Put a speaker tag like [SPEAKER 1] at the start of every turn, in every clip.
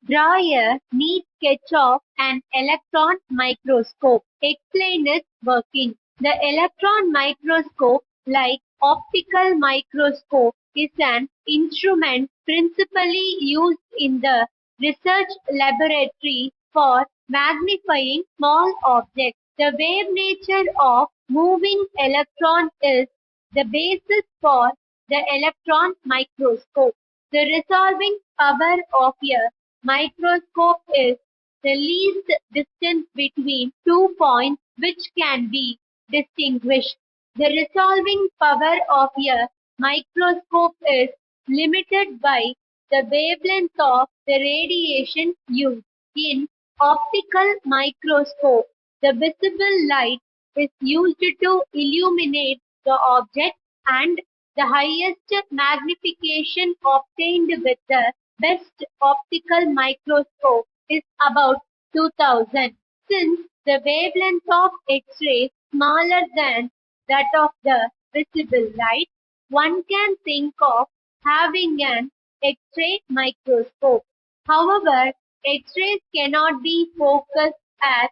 [SPEAKER 1] Draw a neat sketch of an electron microscope. Explain its working. The electron microscope, like optical microscope, is an instrument principally used in the research laboratory for magnifying small objects. The wave nature of moving electron is the basis for the electron microscope. The resolving power of a microscope is the least distance between 2 points which can be distinguished. The resolving power of a microscope is limited by the wavelength of the radiation used. In optical microscope, the visible light is used to illuminate the object, and the highest magnification obtained with the best optical microscope is about 2000. Since the wavelength of X-ray is smaller than that of the visible light, one can think of having an X-ray microscope. However, X-rays cannot be focused as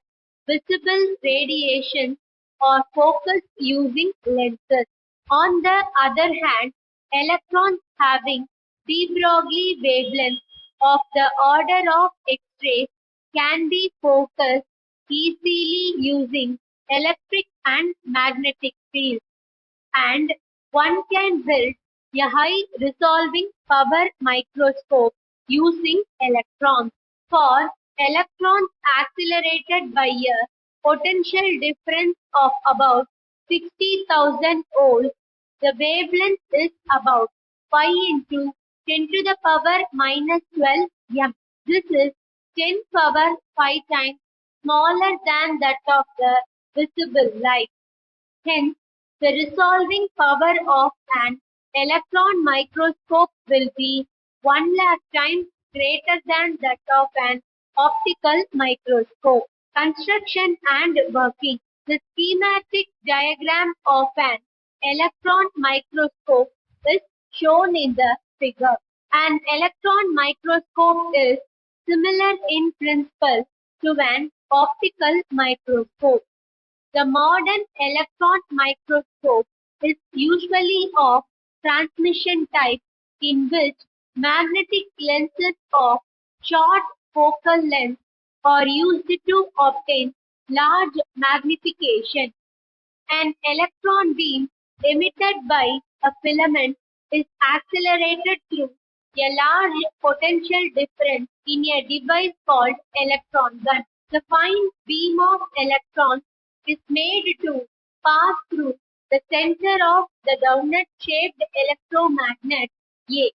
[SPEAKER 1] visible radiation or focused using lenses. On the other hand, electrons having de Broglie wavelength of the order of X-rays can be focused easily using electric and magnetic fields, and one can build a high resolving power microscope using electrons. For electrons accelerated by a potential difference of about 60,000 volts, the wavelength is about 5 into 10 to the power minus 12 m. This is 10 power 5 times smaller than that of the visible light. Hence, the resolving power of an electron microscope will be 1 lakh times greater than that of an optical microscope. Construction and working. The schematic diagram of an electron microscope is shown in the figure. An electron microscope is similar in principle to an optical microscope. The modern electron microscope is usually of transmission type, in which magnetic lenses of short focal length are used to obtain large magnification. An electron beam emitted by a filament is accelerated through a large potential difference in a device called electron gun. The fine beam of electrons is made to pass through the center of the donut-shaped electromagnet A.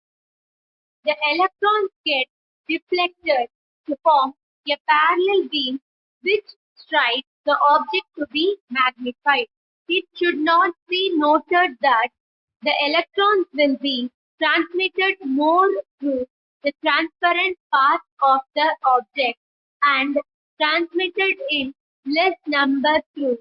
[SPEAKER 1] The electrons get deflected to form a parallel beam which strikes the object to be magnified. It should not be noted that the electrons will be transmitted more through the transparent part of the object and transmitted in less number through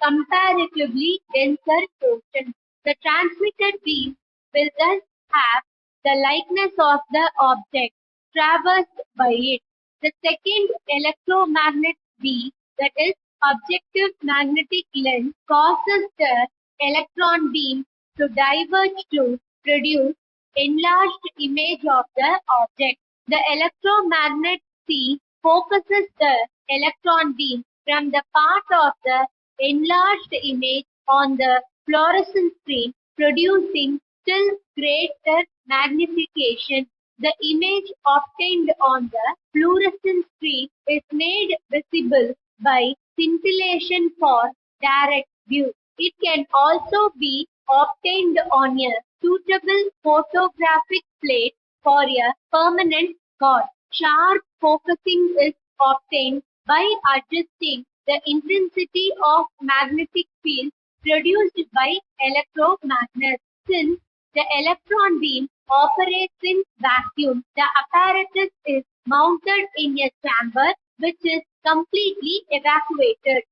[SPEAKER 1] comparatively denser portions. The transmitted beam will thus have the likeness of the object traversed by it. The second electromagnet B, that is objective magnetic lens, causes the electron beam to diverge to produce enlarged image of the object. The electromagnet C focuses the electron beam from the part of the enlarged image on the fluorescent screen, producing still greater magnification. The image obtained on the fluorescent screen is made visible by scintillation for direct view. It can also be obtained on a suitable photographic plate for a permanent guard. Sharp focusing is obtained by adjusting the intensity of magnetic field produced by electromagnets. Since the electron beam operates in vacuum, the apparatus is mounted in a chamber which is completely evacuated.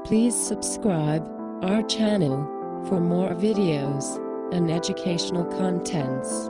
[SPEAKER 2] Please subscribe our channel for more videos. and educational contents.